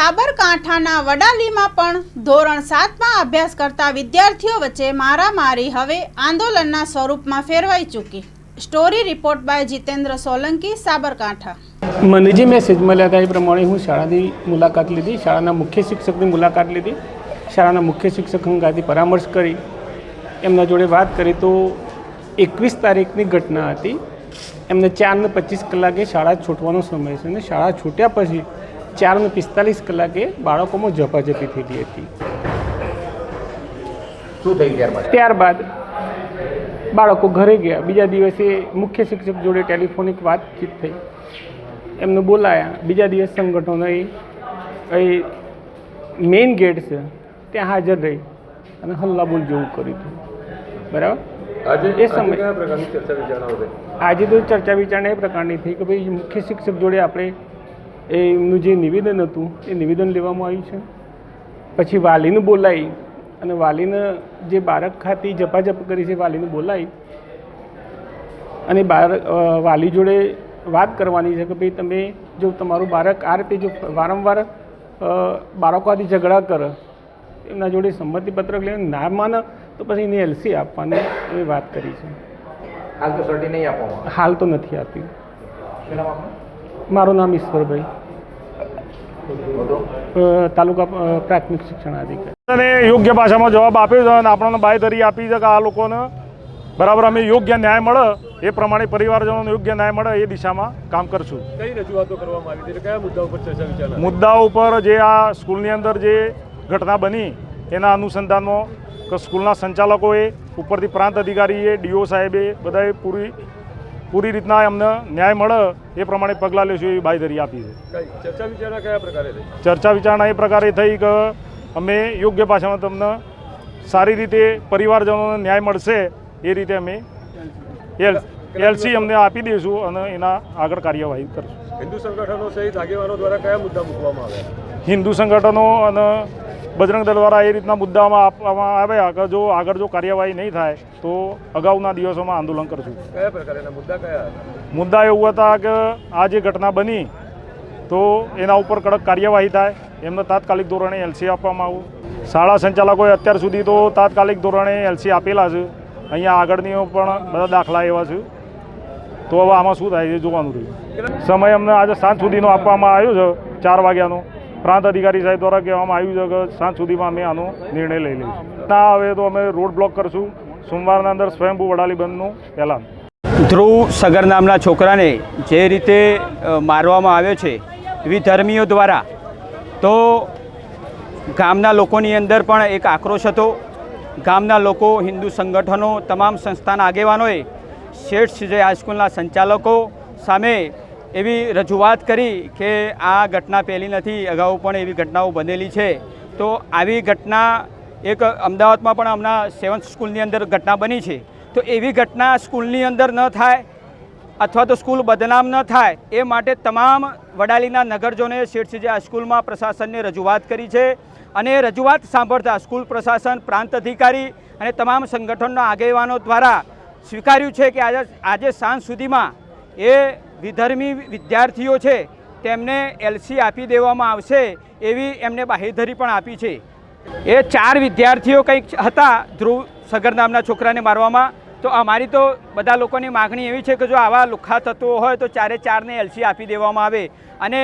સાબરકાંઠાના વડાલીમાં પણ ધોરણ 7માં અભ્યાસ કરતા વિદ્યાર્થીઓ વચ્ચે મારામારી હવે આંદોલનના સ્વરૂપમાં ફેરવાઈ ચૂકી। Story report by Jitendra Solanki, Sabarkantha. મને જે મેસેજ મળ્યા હતા એ પ્રમાણે હું શાળાની મુલાકાત લીધી, શાળાના મુખ્ય શિક્ષકની મુલાકાત લીધી, શાળાના મુખ્ય શિક્ષક અંગાથી પરામર્શ કરી, એમના જોડે વાત કરી તો 21 તારીખની ઘટના હતી। એમને 4:25 કલાકે શાળા છૂટવાનો સમય છે અને શાળા છૂટ્યા પછી 4:45 કલાકે બાળકોમાં ઝપાઝપી થયેલી હતી। શું થઈ ત્યારબાદ બાળકો ઘરે ગયા। બીજા દિવસે મુખ્ય શિક્ષક જોડે ટેલિફોનિક વાતચીત થઈ, એમને બોલાયા। બીજા દિવસ સંગઠનો એ મેઇન ગેટ છે ત્યાં હાજર રહી અને હલ્લાબોલ જેવું કર્યું હતું, બરાબર। એ સમય આજે તો ચર્ચા વિચારણા એ પ્રકારની થઈ કે ભાઈ મુખ્ય શિક્ષક જોડે આપણે એમનું જે નિવેદન હતું એ નિવેદન લેવામાં આવ્યું છે। પછી વાલીને બોલાવી અને વાલીને જે બાળક ખાતી ઝપાઝપ કરી છે વાલીને બોલાવી અને વાલી જોડે વાત કરવાની છે કે ભાઈ તમે જો તમારું બાળક આ રીતે જો વારંવાર બાળકોથી ઝઘડા કરે, એમના જોડે સંમતિપત્રક લઈને ના માને તો પછી એને એલસી આપવાની એવી વાત કરી છે। હાલ તો સર્ટી નહીં આપવામાં? હાલ તો નથી આપ્યું। મારું નામ ઈશ્વરભાઈ, તાલુકા પ્રાથમિક શિક્ષણ અધિકારી। અને યોગ્ય ભાષામાં જવાબ આપ્યો છે અને આપણને બાંયધરી આપી છે કે આ લોકોને બરાબર અમે યોગ્ય ન્યાય મળે એ પ્રમાણે પરિવારજનોને યોગ્ય ન્યાય મળે એ દિશામાં કામ કરશું। કઈ રજૂઆતો કરવામાં આવી હતી, કયા મુદ્દા ઉપર ચર્ચા વિચારણા? મુદ્દાઓ ઉપર જે આ સ્કૂલની અંદર જે ઘટના બની એના અનુસંધાનમાં સ્કૂલના સંચાલકોએ, ઉપરથી પ્રાંત અધિકારીએ, ડીઓ સાહેબે બધાએ પૂરી રીતના એમને ન્યાય મળે એ પ્રમાણે પગલાં લેશું એવી બાંયધરી આપી છે। ચર્ચા વિચારણા કયા પ્રકારે થઈ? ચર્ચા વિચારણા એ પ્રકારે થઈ કે અમે યોગ્ય ભાષામાં તમને સારી રીતે પરિવારજનોને ન્યાય મળશે એ રીતે અમે એલસી અમને આપી દઈશું અને એના આગળ કાર્યવાહી કરશું। હિન્દુ સંગઠનો સહિત આગેવાનો દ્વારા કયા મુદ્દા મૂકવામાં આવ્યા? હિન્દુ સંગઠનો અને બજરંગ દળ દ્વારા એ રીતના મુદ્દામાં આપવામાં આવ્યા કે જો આગળ જો કાર્યવાહી નહીં થાય તો અગાઉના દિવસોમાં આંદોલન કરશું। કયા પ્રકારના મુદ્દા કયા હતા? મુદ્દા એવું હતા કે આ જે ઘટના બની તો એના ઉપર કડક કાર્યવાહી થાય, એમને તાત્કાલિક ધોરણે એલસી આપવામાં આવું। શાળા સંચાલકોએ અત્યાર સુધી તો તાત્કાલિક ધોરણે એલસી આપેલા છે, અહીંયા આગળની પણ બધા દાખલા એવા છે, તો હવે આમાં શું થાય એ જોવાનું રહ્યું। સમય અમને આજે સાંજ સુધીનો આપવામાં આવ્યો છે, 4 વાગ્યાનો। પ્રાંત અધિકારી સાહેબ દ્વારા કહેવામાં આવ્યું છે કે સાંજ સુધીમાં અમે આનો નિર્ણય લઈ લઈશું। ના હવે તો અમે રોડ બ્લોક કરશું। સોમવારના અંદર સ્વયંભૂ વડાલી બંધનું એલાન। ધ્રુવ સગર નામના છોકરાને જે રીતે મારવામાં આવ્યો છે વિધર્મીઓ દ્વારા, તો ગામના લોકોની અંદર પણ એક આક્રોશ હતો। ગામના લોકો, હિન્દુ સંગઠનો, તમામ સંસ્થાના આગેવાનોએ શેઠ સીજે હાઈસ્કૂલના સંચાલકો સામે એવી રજૂઆત કરી કે આ ઘટના પહેલી નથી, અગાઉ પણ એવી ઘટનાઓ બનેલી છે। તો આવી ઘટના એક અમદાવાદમાં પણ હમણાં 7th સ્કૂલની અંદર ઘટના બની છે, તો એવી ઘટના સ્કૂલની અંદર ન થાય અથવા તો સ્કૂલ બદનામ ન થાય એ માટે તમામ વડાલીના નગરજનોએ શેઠ સીજે હાઈસ્કૂલમાં પ્રશાસનને રજૂઆત કરી છે અને રજૂઆત સાંભળતા સ્કૂલ પ્રશાસન, પ્રાંત અધિકારી અને તમામ સંગઠનના આગેવાનો દ્વારા સ્વીકાર્યું છે કે આજે સાંજ સુધીમાં એ વિધર્મી વિદ્યાર્થીઓ છે તેમને એલસી આપી દેવામાં આવશે એવી એમને બાંહેધરી પણ આપી છે। એ 4 વિદ્યાર્થીઓ કંઈક હતા ધ્રુવ સગર નામના છોકરાને મારવામાં, તો અમારી તો બધા લોકોની માગણી એવી છે કે જો આવા લુખ્ખા તત્વો હોય તો 4ને એલસી આપી દેવામાં આવે। અને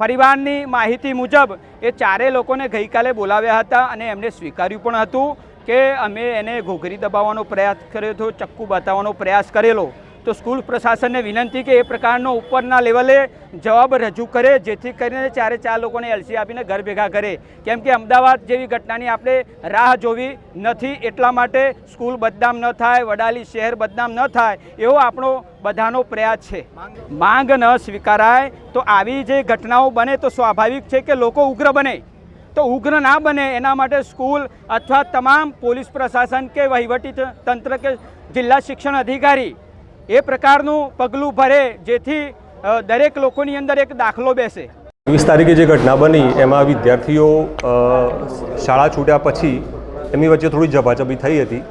પરિવારની માહિતી મુજબ એ 4 લોકોને ગઈકાલે બોલાવ્યા હતા અને એમને સ્વીકાર્યું પણ હતું કે અમે એને ઘોઘરી દબાવવાનો પ્રયાસ કર્યો હતો, ચક્કુ બતાવવાનો પ્રયાસ કરેલો। તો સ્કૂલ પ્રશાસનને વિનંતી કે એ પ્રકારનો ઉપરના લેવલે જવાબ રજૂ કરે જેથી કરીને 4 લોકોને એલસી આપીને ઘર ભેગા કરે, કેમ કે અમદાવાદ જેવી ઘટનાની આપણે રાહ જોવી નથી। એટલા માટે સ્કૂલ બદનામ ન થાય, વડાલી શહેર બદનામ ન થાય એવો આપણો બધાનો પ્રયાસ છે। માંગ ન સ્વીકારાય તો આવી જે ઘટનાઓ બને તો સ્વાભાવિક છે કે લોકો ઉગ્ર બને, તો ઉગ્ર ના બને એના માટે સ્કૂલ અથવા તમામ પોલીસ પ્રશાસન કે વહીવટી તંત્ર કે જિલ્લા શિક્ષણ અધિકારી એ પ્રકારનું પગલું ભરે જેથી દરેક લોકોની અંદર એક દાખલો બેસે। 20 તારીખે જે ઘટના બની એમાં વિદ્યાર્થીઓ શાળા છૂટ્યા પછી એમની વચ્ચે થોડી ઝપાઝપી થઈ હતી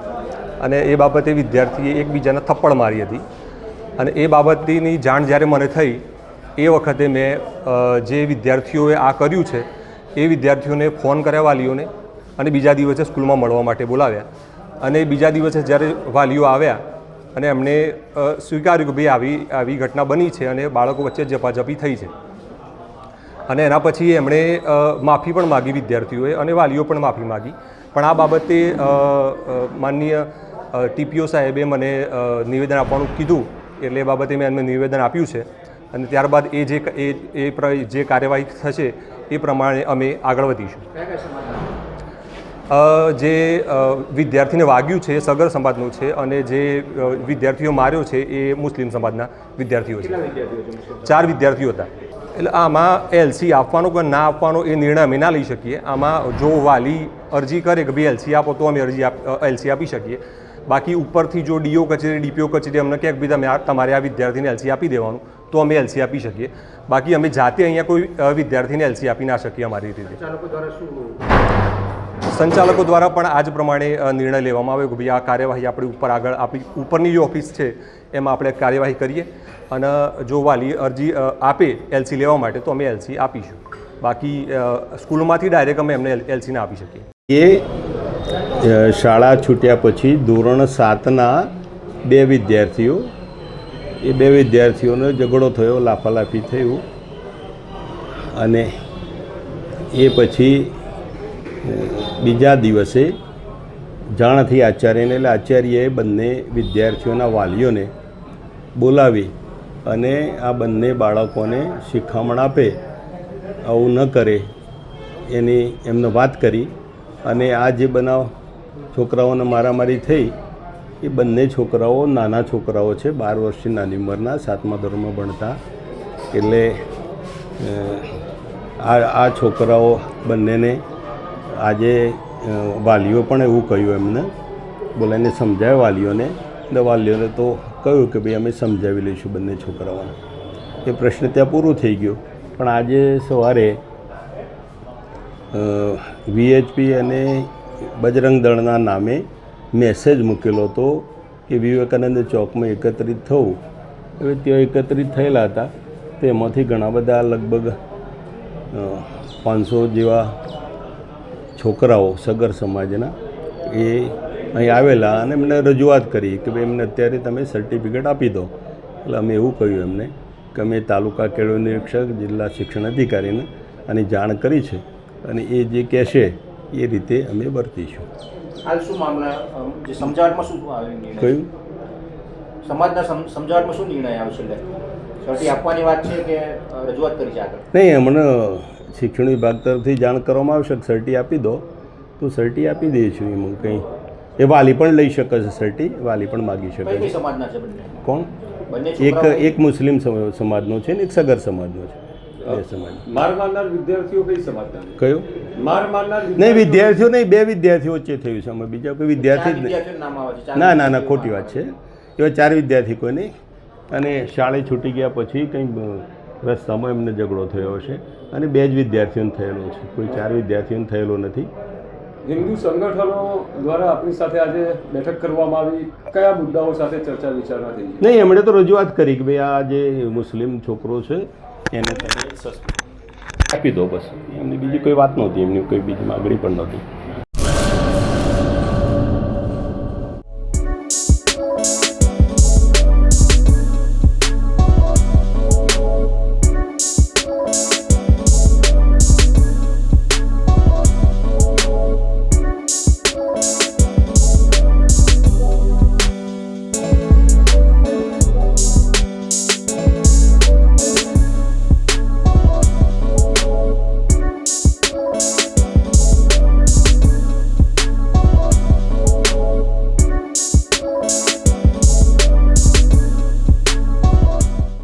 અને એ બાબતે વિદ્યાર્થીએ એકબીજાને થપ્પડ મારી હતી અને એ બાબતની જાણ જ્યારે મને થઈ એ વખતે મેં જે વિદ્યાર્થીઓએ આ કર્યું છે એ વિદ્યાર્થીઓને ફોન કર્યા વાલીઓને અને બીજા દિવસે સ્કૂલમાં મળવા માટે બોલાવ્યા. અને બીજા દિવસે જ્યારે વાલીઓ આવ્યા અને એમણે સ્વીકાર્યું કે ભાઈ આવી ઘટના બની છે અને બાળકો વચ્ચે ઝપાઝપી થઈ છે. અને એના પછી એમણે માફી પણ માગી વિદ્યાર્થીઓએ અને વાલીઓ પણ માફી માગી. પણ આ બાબતે માનનીય ટીપીઓ સાહેબે મને નિવેદન આપવાનું કીધું, એટલે એ બાબતે મેં એમને નિવેદન આપ્યું છે. અને ત્યારબાદ જે કાર્યવાહી થશે એ પ્રમાણે અમે આગળ વધીશું. જે વિદ્યાર્થીને વાગ્યું છે એ સગર સમાજનું છે અને જે વિદ્યાર્થીઓ માર્યો છે એ મુસ્લિમ સમાજના વિદ્યાર્થીઓ છે. 4 વિદ્યાર્થીઓ હતા. એટલે આમાં એલસી આપવાનો કે ના આપવાનો એ નિર્ણય અમે ના લઈ શકીએ. આમાં જો વાલી અરજી કરે કે ભાઈ એલસી આપો તો અમે એલસી આપી શકીએ. બાકી ઉપરથી જો ડીઓ કચેરી ડીપીઓ કચેરી અમને કહે કે ભાઈ તમારે આ વિદ્યાર્થીને એલસી આપી દેવાનું, તો અમે એલસી આપી શકીએ. બાકી અમે જાતે અહીંયા કોઈ વિદ્યાર્થીને એલસી આપી ના શકીએ અમારી રીતે. સંચાલકો દ્વારા પણ આ જ પ્રમાણે નિર્ણય લેવામાં આવ્યો કે ભાઈ આ કાર્યવાહી આપણી ઉપરની જે ઓફિસ છે એમાં આપણે કાર્યવાહી કરીએ અને જો વાલી અરજી આપે એલસી લેવા માટે તો અમે એલસી આપીશું. બાકી સ્કૂલમાંથી ડાયરેક્ટ અમે એમને એલસી ના આપી શકીએ. એ શાળા છૂટ્યા પછી ધોરણ 7ના 2 વિદ્યાર્થીઓ, એ 2 વિદ્યાર્થીઓનો ઝઘડો થયો, લાફાલાફી થયું અને એ પછી બીજા દિવસે જાણથી આચાર્યને, એટલે આચાર્યએ બંને વિદ્યાર્થીઓના વાલીઓને બોલાવી અને આ બંને બાળકોને શિખામણ આપે, આવું ન કરે એમને વાત કરી. અને આ જે બનાવ છોકરાઓને મારામારી થઈ એ બંને છોકરાઓ નાના છોકરાઓ છે, 12 વર્ષની નાની ઉંમરના, 7મા ધોરણમાં ભણતા. એટલે આ છોકરાઓ બંનેને આજે વાલીઓ પણ એવું કહ્યું, એમને બોલાવીને સમજાવ્યા વાલીઓને. એટલે વાલીઓને તો કહ્યું કે ભાઈ અમે સમજાવી લઈશું બંને છોકરાઓને. એ પ્રશ્ન ત્યાં પૂરું થઈ ગયો. પણ આજે સવારે વીએચપી અને બજરંગ દળના નામે મેસેજ મૂકેલો હતો કે વિવેકાનંદ ચોકમાં એકત્રિત થવું. હવે ત્યાં એકત્રિત થયેલા હતા, તેમાંથી ઘણા બધા લગભગ 500 જેવા છોકરાઓ સગર સમાજના એ અહીં આવેલા અને એમને રજૂઆત કરી કે ભાઈ એમને અત્યારે તમે સર્ટિફિકેટ આપી દો. એટલે અમે એવું કહ્યું એમને કે અમે તાલુકા કેળવણી નિરીક્ષક, જિલ્લા શિક્ષણ અધિકારીને આની જાણ કરી છે અને એ જે કહેશે એ રીતે અમે વર્તીશું. હાલ શું મામલા જે સમજાવટમાં શું આવ્યું? કયું સમાજના સમજાવટમાં શું નિર્ણય આવશે? સર્ટી આપવાની વાત છે કે રજૂઆત કરી છે આગળ? નહીં, હમણાં શિક્ષણ વિભાગ તરફથી જાણ કરવામાં આવશે કે સર્ટી આપી દો તો સર્ટી આપી દઈશું. એમાં કંઈ એ વાલી પણ લઈ શકે છે, સર્ટી વાલી પણ માગી શકે છે. સમાજના છે બંને? કોણ? એક મુસ્લિમ સમાજનો છે ને એક સગર સમાજનો છે. માર મારનાર વિદ્યાર્થીઓ કઈ સમાજના? કયું માર મારનાર નહીં, વિદ્યાર્થીઓ નહીં, 2 વિદ્યાર્થીઓ વચ્ચે થયું છે. અમે બીજા કોઈ વિદ્યાર્થી જ નહીં. ના, ખોટી વાત છે. એવા 4 વિદ્યાર્થી કોઈ નહીં. અને શાળા છૂટી ગયા પછી કંઈ રસ્તામાં એમને ઝઘડો થયો હશે અને 2 જ વિદ્યાર્થીઓને થયેલો છે, કોઈ 4 વિદ્યાર્થીઓને થયેલો નથી. હિન્દુ સંગઠનો દ્વારા આપણી સાથે આજે બેઠક કરવામાં આવી, કયા મુદ્દાઓ સાથે ચર્ચા વિચારણા થઈ? નહીં, એમણે તો રજૂઆત કરી કે ભાઈ આ જે મુસ્લિમ છોકરો છે એને તમે આપી દો, બસ. એમની બીજી કોઈ વાત નહોતી, એમની કોઈ બીજી માગણી પણ નહોતી.